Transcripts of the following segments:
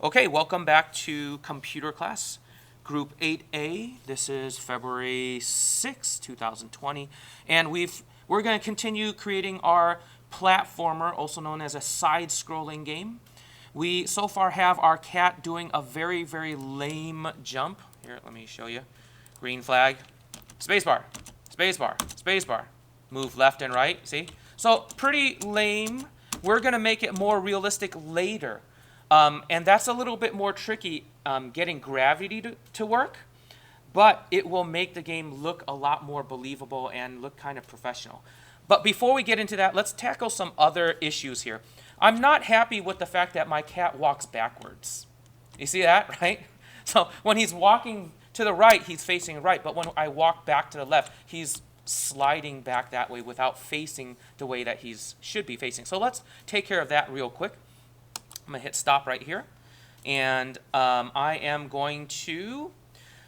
Okay, welcome back to computer class, group 8A. This is February 6, 2020, and we're going to continue creating our platformer, also known as a side-scrolling game. We so far have our cat doing a very, very lame jump. Here, let me show you. Green flag, spacebar, spacebar, spacebar. Move left and right, see? So pretty lame. We're going to make it more realistic later. And that's a little bit more tricky, getting gravity to work, but it will make the game look a lot more believable and look kind of professional. But before we get into that, let's tackle some other issues here. I'm not happy with the fact that my cat walks backwards. You see that, right? So when he's walking to the right, he's facing right, but when I walk back to the left, he's sliding back that way without facing the way that he should be facing. So let's take care of that real quick. I'm going to hit stop right here, and I am going to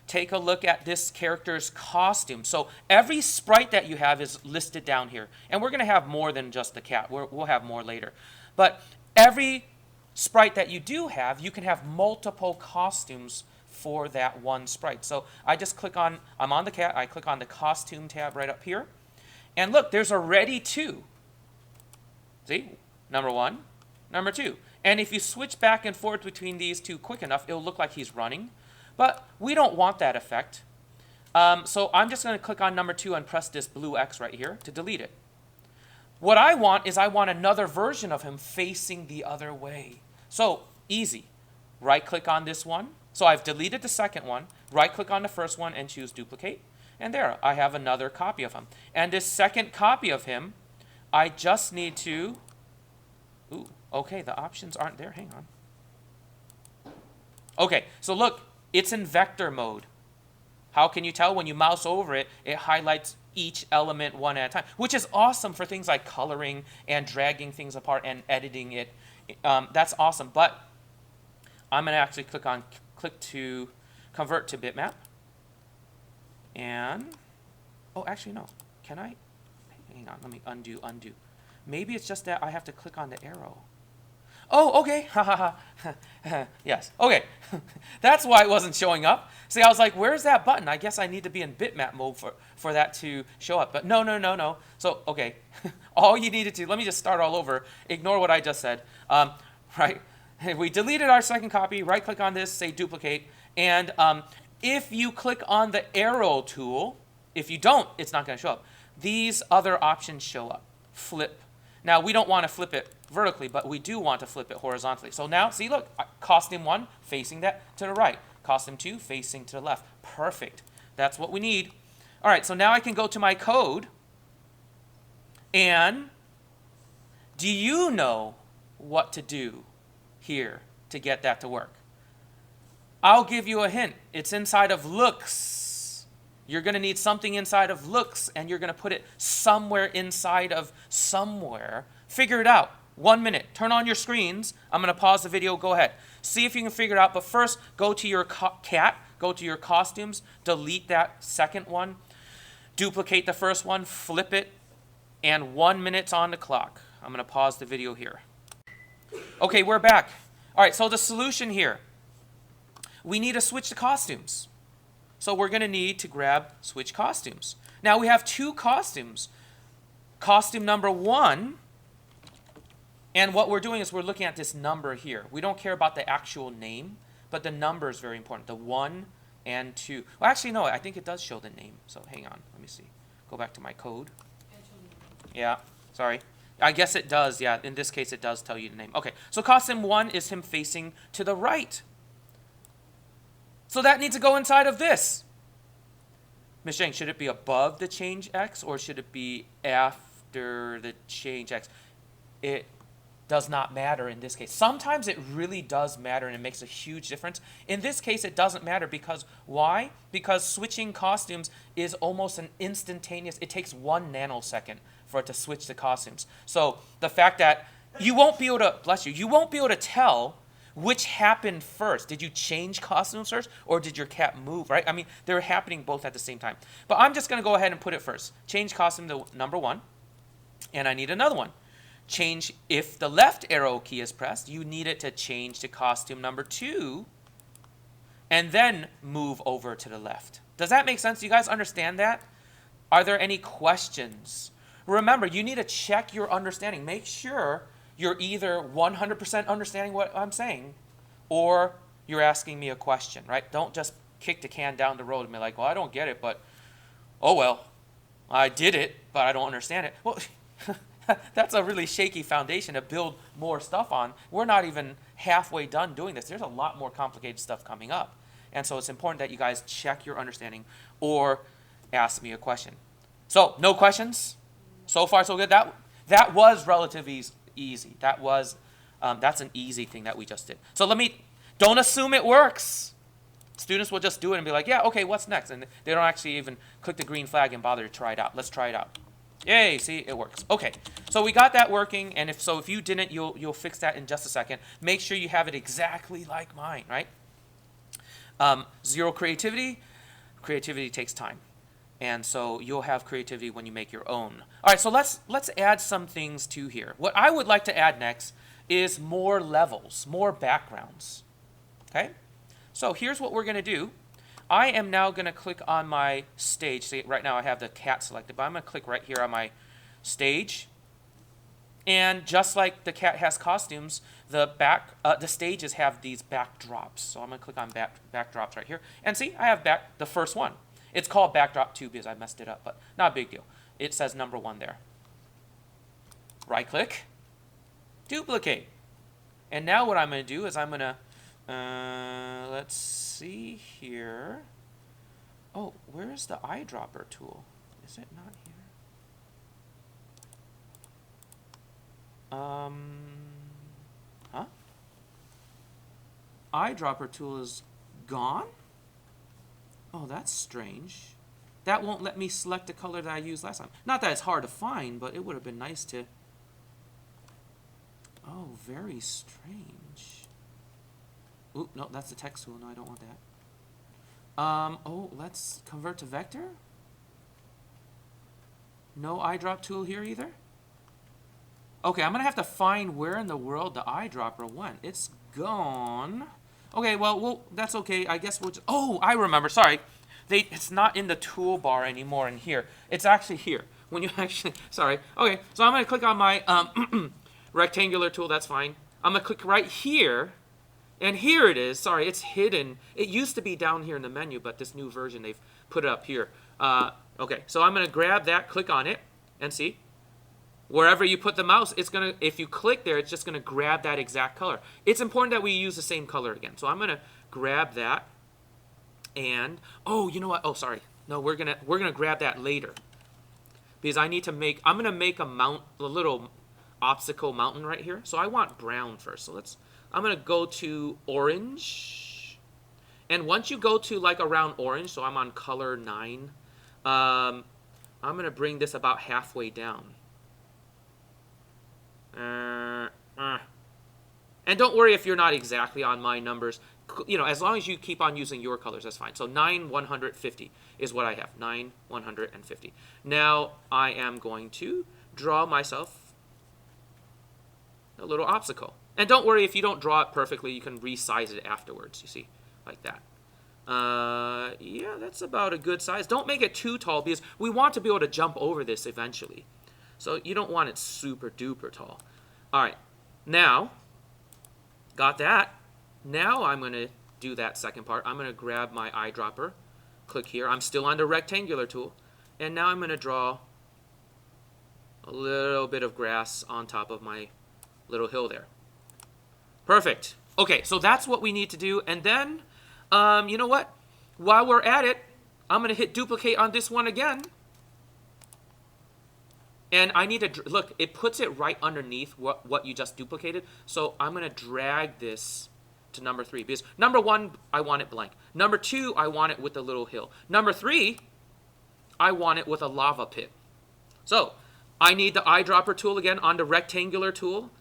take a look at this character's costume. So every sprite that you have is listed down here, and we're going to have more than just the cat. We'll have more later. But every sprite that you do have, you can have multiple costumes for that one sprite. So I just click on, I'm on the cat, I click on the costume tab right up here, and look, there's already two. See? Number one, number two. And if you switch back and forth between these two quick enough, it'll look like he's running. But we don't want that effect. So I'm just going to click on number 2 and press this blue X right here to delete it. What I want is I want another version of him facing the other way. So easy. Right-click on this one. So I've deleted the second one. Right-click on the first one and choose duplicate. And there, I have another copy of him. And this second copy of him, I just need to... Ooh. Okay, the options aren't there. Hang on. Okay, so look, it's in vector mode. How can you tell? When you mouse over it, it highlights each element one at a time, which is awesome for things like coloring and dragging things apart and editing it. That's awesome, but I'm going to actually click to convert to Bitmap. And, oh, actually, no. Can I? Hang on, let me undo. Maybe it's just that I have to click on the arrow. Oh, okay. Yes. Okay. That's why it wasn't showing up. See, I was like, where's that button? I guess I need to be in bitmap mode for that to show up. But no. So, okay. All you needed to, let me just start all over. Ignore what I just said. Right? We deleted our second copy. Right-click on this, say duplicate. And if you click on the arrow tool, if you don't, it's not going to show up. These other options show up. Flip. Now, we don't want to flip it vertically, but we do want to flip it horizontally. So now, see, look, costume 1 facing that to the right. Costume 2 facing to the left. Perfect. That's what we need. All right, so now I can go to my code. And do you know what to do here to get that to work? I'll give you a hint. It's inside of looks. You're going to need something inside of looks, and you're going to put it somewhere inside of somewhere. Figure it out. 1 minute. Turn on your screens. I'm going to pause the video. Go ahead. See if you can figure it out. But first, go to your cat. Go to your costumes. Delete that second one. Duplicate the first one. Flip it. And 1 minute's on the clock. I'm going to pause the video here. Okay, we're back. All right, so the solution here. We need to switch the costumes. So we're going to need to grab switch costumes. Now we have 2 costumes. Costume number 1, and what we're doing is we're looking at this number here. We don't care about the actual name, but the number is very important. The 1 and 2. Well, actually, no, I think it does show the name. So hang on, let me see. Go back to my code. Yeah, sorry. I guess it does, yeah. In this case, it does tell you the name. Okay, so costume 1 is him facing to the right. So that needs to go inside of this. Ms. Zhang, should it be above the change X or should it be after the change X? It does not matter in this case. Sometimes it really does matter and it makes a huge difference. In this case, it doesn't matter because why? Because switching costumes is almost an instantaneous, it takes 1 nanosecond for it to switch the costumes. So the fact that you won't be able to, bless you, you won't be able to tell which happened first. Did you change costumes first or did your cat move, right? I mean, they're happening both at the same time. But I'm just going to go ahead and put it first. Change costume to number 1. And I need another one. change, if the left arrow key is pressed, you need it to change to costume number 2 and then move over to the left. Does that make sense? Do you guys understand that? Are there any questions? Remember, you need to check your understanding. Make sure you're either 100% understanding what I'm saying or you're asking me a question, right? Don't just kick the can down the road and be like, well, I don't get it, but oh well, I did it, but I don't understand it. Well, that's a really shaky foundation to build more stuff on. We're not even halfway done doing this. There's a lot more complicated stuff coming up. And so it's important that you guys check your understanding or ask me a question. So, no questions? So far, so good. That was relatively easy. That's an easy thing that we just did. So don't assume it works. Students will just do it and be like, yeah, okay, what's next? And they don't actually even click the green flag and bother to try it out. Let's try it out. Yay, see, it works. Okay, so we got that working, and if you didn't, you'll fix that in just a second. Make sure you have it exactly like mine, right? Zero creativity. Creativity takes time. And so you'll have creativity when you make your own. All right, so let's add some things to here. What I would like to add next is more levels, more backgrounds. Okay? So here's what we're going to do. I am now going to click on my stage. See, right now I have the cat selected, but I'm going to click right here on my stage. And just like the cat has costumes, the stages have these backdrops. So I'm going to click on backdrops right here. And see, I have the first one. It's called backdrop 2 because I messed it up, but not a big deal. It says number 1 there. Right click, duplicate. And now what I'm going to do is I'm going to, let's see here. Oh, where is the eyedropper tool? Is it not here? Huh? Eyedropper tool is gone? Oh, that's strange. That won't let me select the color that I used last time. Not that it's hard to find, but it would have been nice to... Oh, very strange. Oop, no, that's the text tool. No, I don't want that. Oh, let's convert to vector. No eyedrop tool here either. Okay, I'm going to have to find where in the world the eyedropper went. It's gone. Okay, well, that's okay. I guess we'll just... Oh, I remember. Sorry. It's not in the toolbar anymore in here. It's actually here. When you actually... Sorry. Okay, so I'm going to click on my rectangular tool. That's fine. I'm going to click right here. And here it is. Sorry, it's hidden. It used to be down here in the menu, but this new version, they've put it up here. Okay, so I'm going to grab that, click on it, and see. Wherever you put the mouse, it's going to, if you click there, it's just going to grab that exact color. It's important that we use the same color again. So I'm going to grab that and, oh, you know what? Oh, sorry. No, we're going to grab that later. Because I'm going to make a little obstacle mountain right here. So I want brown first. So I'm going to go to orange. And once you go to like around orange, so I'm on color 9, I'm going to bring this about halfway down. And don't worry if you're not exactly on my numbers. You know, as long as you keep on using your colors, that's fine. So 9, 150 is what I have. 9, 150. Now I am going to draw myself a little obstacle. And don't worry if you don't draw it perfectly, you can resize it afterwards, you see, like that. Yeah, that's about a good size. Don't make it too tall because we want to be able to jump over this eventually. So you don't want it super duper tall. All right, now, got that. Now I'm going to do that second part. I'm going to grab my eyedropper, click here. I'm still on the rectangular tool. And now I'm going to draw a little bit of grass on top of my little hill there. Perfect. Okay, so that's what we need to do. And then, you know what? While we're at it, I'm going to hit duplicate on this one again. And I need to, look, it puts it right underneath what you just duplicated. So I'm going to drag this to number 3. Because number 1, I want it blank. Number 2, I want it with a little hill. Number 3, I want it with a lava pit. So I need the eyedropper tool again on the rectangular tool.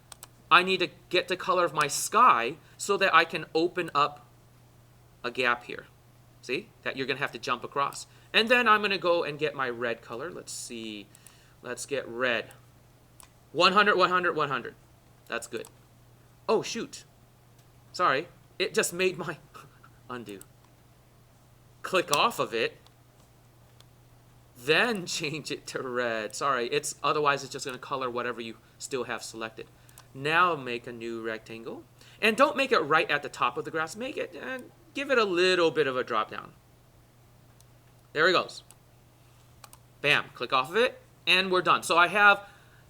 I need to get the color of my sky so that I can open up a gap here. See? That you're going to have to jump across. And then I'm going to go and get my red color. Let's see. Let's get red. 100, 100, 100. That's good. Oh, shoot. Sorry. It just made my undo. Click off of it. Then change it to red. Sorry. Otherwise it's just going to color whatever you still have selected. Now make a new rectangle. And don't make it right at the top of the grass. Make it, give it a little bit of a drop down. There it goes. Bam. Click off of it. And we're done. So I have,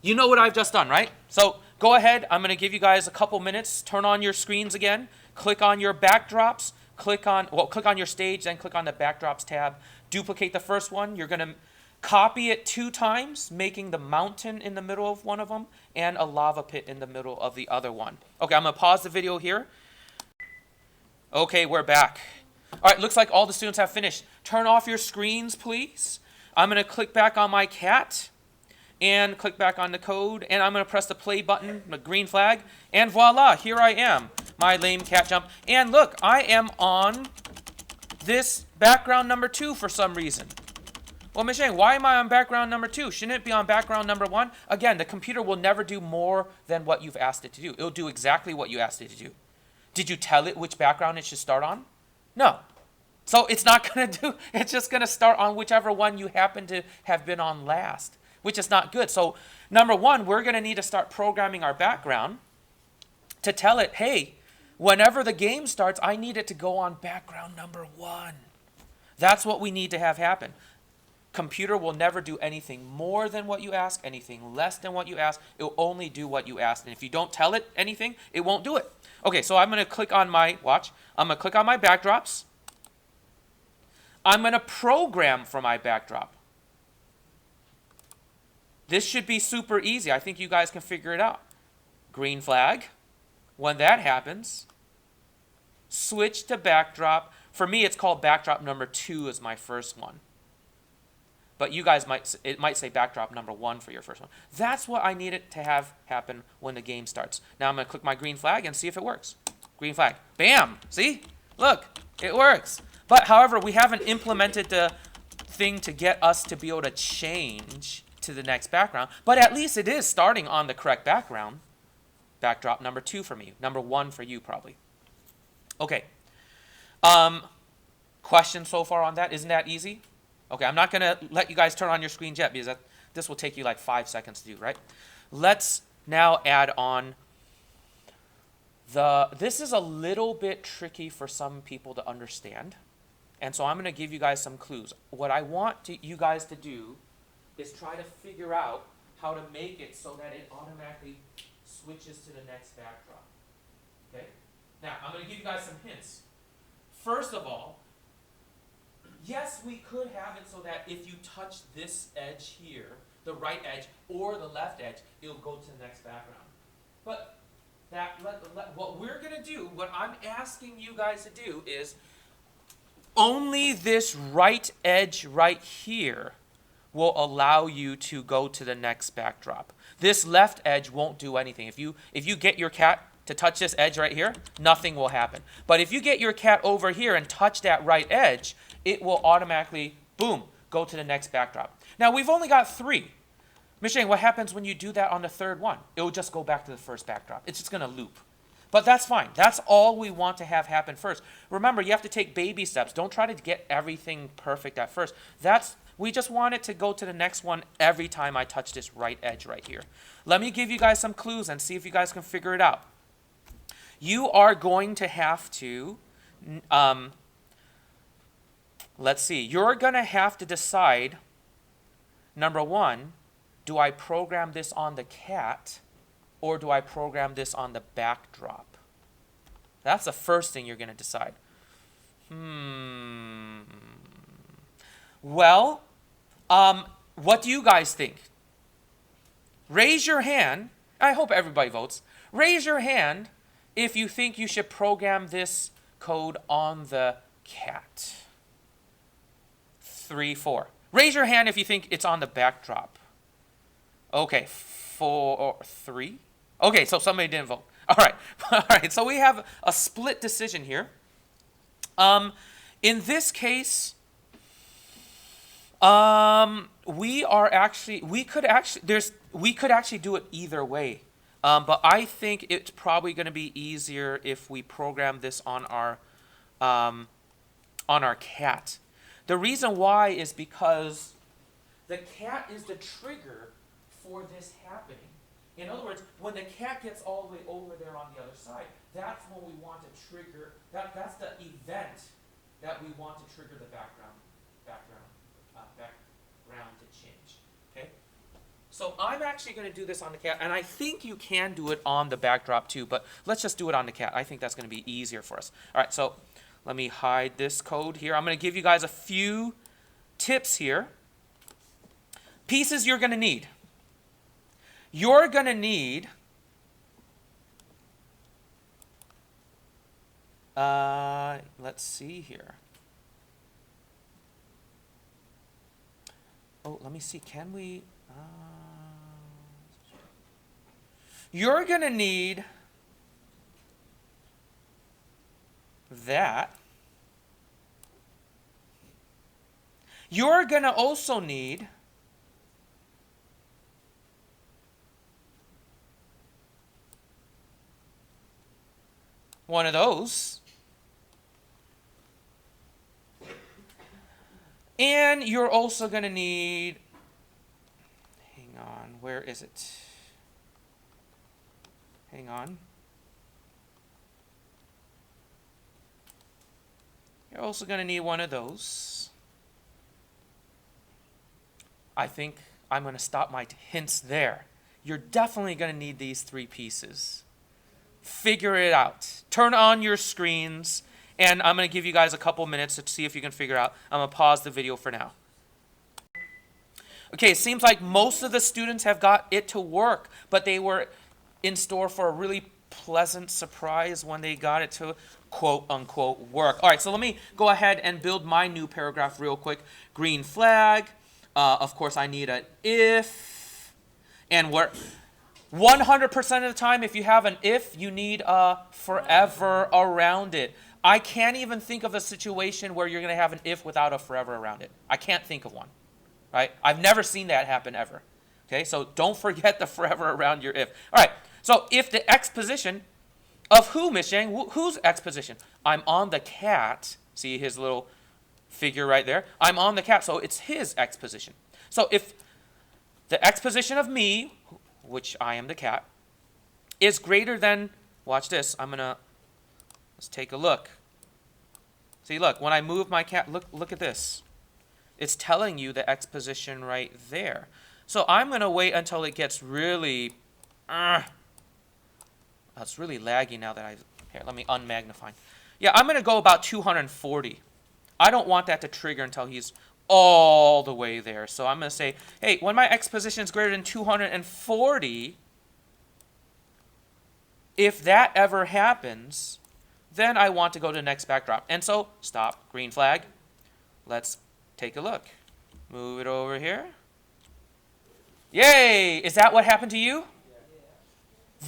you know what I've just done, right? So go ahead. I'm going to give you guys a couple minutes. Turn on your screens again. Click on your backdrops. Click on your stage, then click on the backdrops tab. Duplicate the first one. You're going to copy it 2 times, making the mountain in the middle of one of them and a lava pit in the middle of the other one. Okay, I'm going to pause the video here. Okay, we're back. All right, looks like all the students have finished. Turn off your screens, please. I'm going to click back on my cat and click back on the code, and I'm going to press the play button, the green flag, and voila, here I am, my lame cat jump. And look, I am on this background number 2 for some reason. Well, Ms. Yang, why am I on background number 2? Shouldn't it be on background number 1? Again, the computer will never do more than what you've asked it to do. It'll do exactly what you asked it to do. Did you tell it which background it should start on? No. So it's not going to do, it's just going to start on whichever one you happen to have been on last, which is not good. So number 1, we're going to need to start programming our background to tell it, hey, whenever the game starts, I need it to go on background number 1. That's what we need to have happen. Computer will never do anything more than what you ask, anything less than what you ask. It will only do what you asked. And if you don't tell it anything, it won't do it. Okay, so I'm going to click on my, watch, I'm going to click on my backdrops. I'm going to program for my backdrop. This should be super easy. I think you guys can figure it out. Green flag. When that happens, switch to backdrop. For me, it's called backdrop number 2 is my first one. But you guys it might say backdrop number 1 for your first one. That's what I need it to have happen when the game starts. Now I'm going to click my green flag and see if it works. Green flag. Bam! See? Look, it works. But however, we haven't implemented the thing to get us to be able to change to the next background. But at least it is starting on the correct background. Backdrop number 2 for me. Number 1 for you probably. Okay. Questions so far on that? Isn't that easy? Okay, I'm not going to let you guys turn on your screens yet because this will take you like 5 seconds to do, right? Let's now add on this is a little bit tricky for some people to understand. And so I'm going to give you guys some clues. What I want you guys to do is try to figure out how to make it so that it automatically switches to the next backdrop. Okay? Now, I'm going to give you guys some hints. First of all, yes, we could have it so that if you touch this edge here, the right edge or the left edge, it'll go to the next background. But what we're going to do, what I'm asking you guys to do is only this right edge right here will allow you to go to the next backdrop. This left edge won't do anything. If you get your cat to touch this edge right here, nothing will happen. But if you get your cat over here and touch that right edge, it will automatically, boom, go to the next backdrop. Now, we've only got 3. Ms. Shane, what happens when you do that on the 3rd one? It will just go back to the first backdrop. It's just going to loop. But that's fine. That's all we want to have happen first. Remember, you have to take baby steps. Don't try to get everything perfect at first. We just want it to go to the next one every time I touch this right edge right here. Let me give you guys some clues and see if you guys can figure it out. You are going to have to, let's see, you're going to have to decide, number 1, do I program this on the cat or do I program this on the backdrop? That's the first thing you're going to decide. Well, what do you guys think? Raise your hand. I hope everybody votes. Raise your hand if you think you should program this code on the cat. 3, 4. Raise your hand if you think it's on the backdrop. Okay, 4, 3. Okay, so somebody didn't vote. All right. All right, so we have a split decision here. In this case, We could actually do it either way. But I think it's probably going to be easier if we program this um, on our cat. The reason why is because the cat is the trigger for this happening. In other words, when the cat gets all the way over there on the other side, that's when we want to trigger, that's the event that we want to trigger the background to change. Okay? So I'm actually going to do this on the cat, and I think you can do it on the backdrop too, but let's just do it on the cat. I think that's going to be easier for us. All right, so let me hide this code here. I'm going to give you guys a few tips here. Pieces you're going to need. You're going to need let's see here. Oh, let me see. Can we? You're going to need that. You're going to also need one of those. And you're also going to need, hang on, where is it? Hang on. You're also going to need one of those. I think I'm going to stop my hints there. You're definitely going to need these three pieces. Figure it out. Turn on your screens, and I'm going to give you guys a couple minutes to see if you can figure out. I'm going to pause the video for now. Okay, it seems like most of the students have got it to work, but they were in store for a really pleasant surprise when they got it to quote-unquote work. All right, so let me go ahead and build my new paragraph real quick. Green flag. Of course, I need an if. And we're 100% of the time, if you have an if, you need a forever around it. I can't even think of a situation where you're going to have an if without a forever around it. I can't think of one. Right? I've never seen that happen ever. Okay, so don't forget the forever around your if. All right, so if the X position of who, Miss Yang? Whose X position? I'm on the cat. See his little figure right there? I'm on the cat, so it's his X position. So if the X position of me, which I am the cat, is greater than, watch this, let's take a look. See, look, when I move my cat, look at this. It's telling you the X position right there. So I'm going to wait until it gets really, it's really laggy now that here, let me unmagnify. Yeah, I'm going to go about 240. I don't want that to trigger until he's all the way there. So I'm going to say, hey, when my X position is greater than 240, if that ever happens, then I want to go to the next backdrop. And so, stop, green flag. Let's take a look. Move it over here. Yay! Is that what happened to you?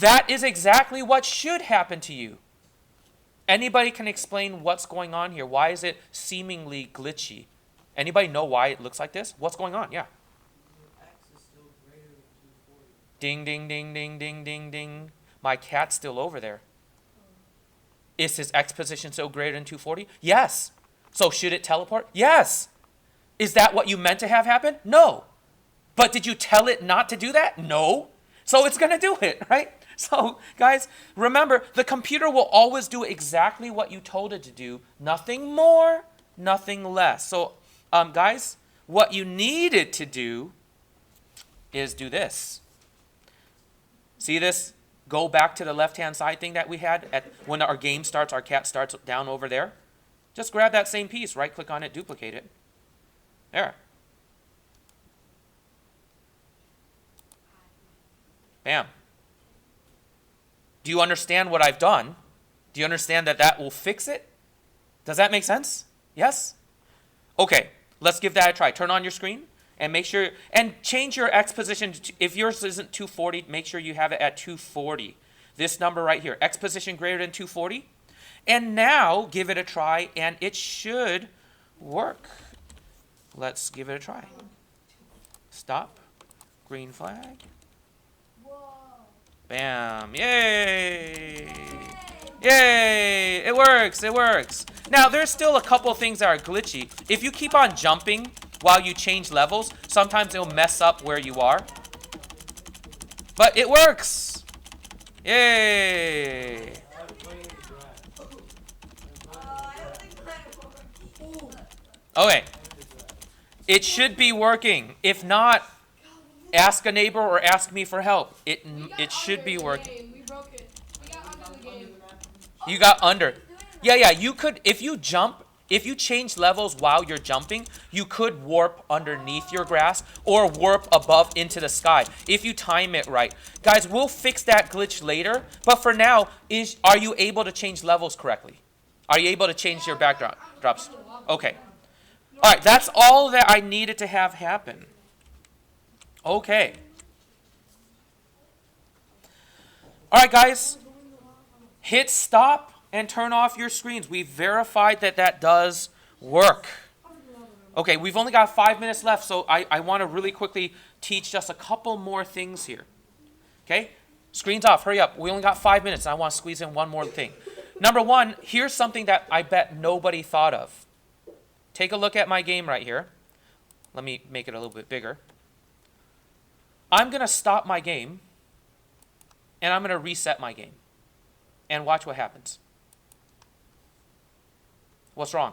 That is exactly what should happen to you. Anybody can explain what's going on here? Why is it seemingly glitchy? Anybody know why it looks like this? What's going on? Yeah. X is still greater than 240. Ding, ding, ding, ding, ding, ding, ding. My cat's still over there. Is his X position still greater than 240? Yes. So should it teleport? Yes. Is that what you meant to have happen? No. But did you tell it not to do that? No. So it's going to do it, right? So, guys, remember, the computer will always do exactly what you told it to do. Nothing more, nothing less. So, guys, what you needed to do is do this. See this? Go back to the left-hand side thing that we had when our game starts, our cat starts down over there. Just grab that same piece, right-click on it, duplicate it. There. Bam. Do you understand what I've done? Do you understand that that will fix it? Does that make sense? Yes? Okay, let's give that a try. Turn on your screen and make sure, and change your X position. If yours isn't 240, make sure you have it at 240. This number right here, X position greater than 240. And now give it a try and it should work. Let's give it a try. Stop. Green flag. Bam. Yay. Yay. It works. It works. Now, there's still a couple things that are glitchy. If you keep on jumping while you change levels, sometimes it'll mess up where you are. But it works. Yay. Okay. It should be working. If not, ask a neighbor or ask me for help. It should be working. We broke it. We got under the game. You got under. Yeah, you could, if you jump, if you change levels while you're jumping, you could warp underneath your grass or warp above into the sky if you time it right. Guys, we'll fix that glitch later, but for now, are you able to change levels correctly? Are you able to change your backdrops? Okay. All right, that's all that I needed to have happen. Okay. All right, guys. Hit stop and turn off your screens. We've verified that that does work. Okay, we've only got 5 minutes left, so I want to really quickly teach just a couple more things here. Okay? Screens off. Hurry up. We only got 5 minutes, and I want to squeeze in one more thing. Number one, here's something that I bet nobody thought of. Take a look at my game right here. Let me make it a little bit bigger. I'm going to stop my game, and I'm going to reset my game. And watch what happens. What's wrong?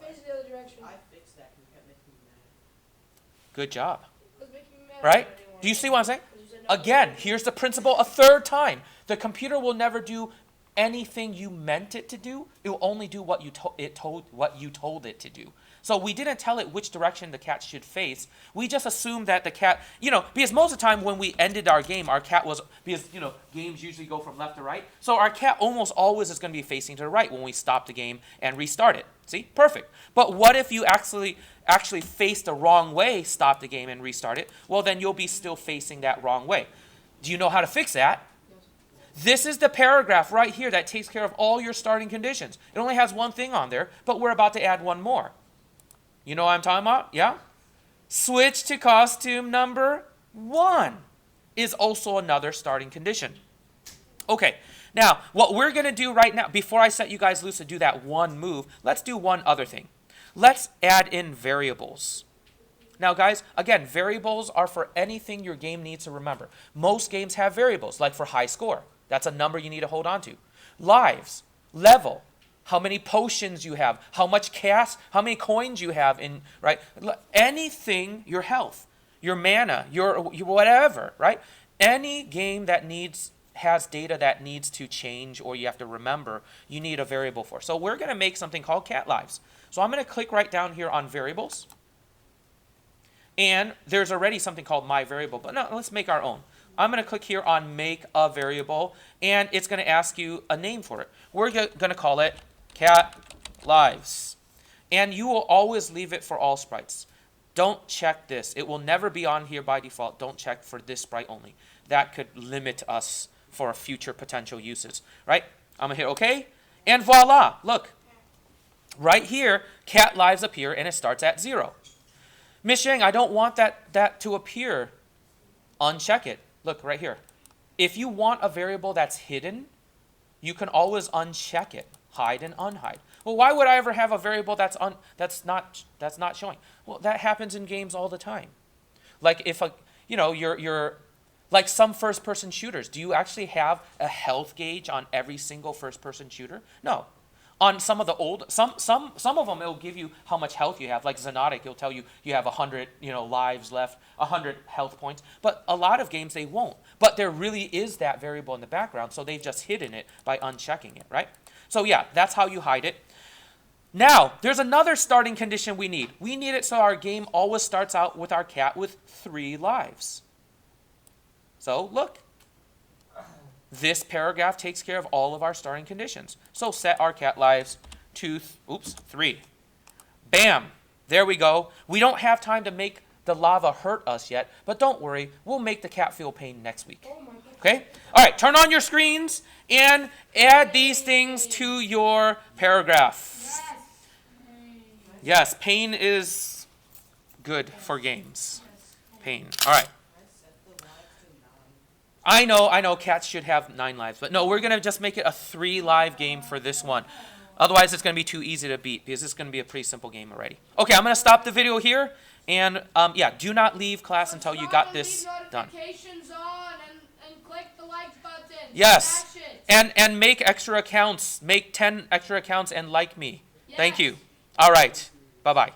Face the other direction. I fixed that because it kept making me mad. Good job. It was making me mad. Right? Do you see what I'm saying? Again, here's the principle a third time. The computer will never do anything you meant it to do. It will only do what you told it to do. So we didn't tell it which direction the cat should face. We just assumed that the cat, because most of the time when we ended our game, our cat was, because, games usually go from left to right. So our cat almost always is going to be facing to the right when we stop the game and restart it. See? Perfect. But what if you actually face the wrong way, stop the game and restart it? Well, then you'll be still facing that wrong way. Do you know how to fix that? This is the paragraph right here that takes care of all your starting conditions. It only has one thing on there, but we're about to add one more. You know what I'm talking about? Yeah? Switch to costume number 1 is also another starting condition. Okay, now what we're going to do right now, before I set you guys loose to do that one move, let's do one other thing. Let's add in variables. Now guys, again, variables are for anything your game needs to remember. Most games have variables, like for high score. That's a number you need to hold on to. Lives, level, how many potions you have, how much cash, how many coins you have in, right? Anything, your health, your mana, your whatever, right? Any game that has data that needs to change or you have to remember, you need a variable for. So we're going to make something called cat lives. So I'm going to click right down here on variables. And there's already something called my variable, but no, let's make our own. I'm going to click here on make a variable, and it's going to ask you a name for it. We're going to call it cat lives. And you will always leave it for all sprites. Don't check this. It will never be on here by default. Don't check for this sprite only. That could limit us for future potential uses, right? I'm going to hit OK, and voila, look. Right here, cat lives appear, and it starts at 0. Miss Yang, I don't want that to appear. Uncheck it. Look right here. If you want a variable that's hidden, you can always uncheck it, hide and unhide. Well, why would I ever have a variable that's not showing? Well, that happens in games all the time. Like if you're like some first-person shooters. Do you actually have a health gauge on every single first-person shooter? No. On some of the old, some of them, it'll give you how much health you have. Like Xenotic, it'll tell you you have 100, lives left, 100 health points. But a lot of games, they won't. But there really is that variable in the background, so they've just hidden it by unchecking it, right? So yeah, that's how you hide it. Now, there's another starting condition we need. We need it so our game always starts out with our cat with 3 lives. So look. This paragraph takes care of all of our starting conditions. So set our cat lives to 3. Bam. There we go. We don't have time to make the lava hurt us yet, but don't worry. We'll make the cat feel pain next week. Okay? All right, turn on your screens and add these things to your paragraph. Yes, pain is good for games. Pain. All right. I know cats should have 9 lives, but no, we're going to just make it a 3 live game for this one. Otherwise, it's going to be too easy to beat because it's going to be a pretty simple game already. Okay, I'm going to stop the video here. And, yeah, do not leave class until you got this done. Notifications on and click the like button. Yes. Smash it. And make extra accounts. Make 10 extra accounts and like me. Yes. Thank you. All right. Bye-bye.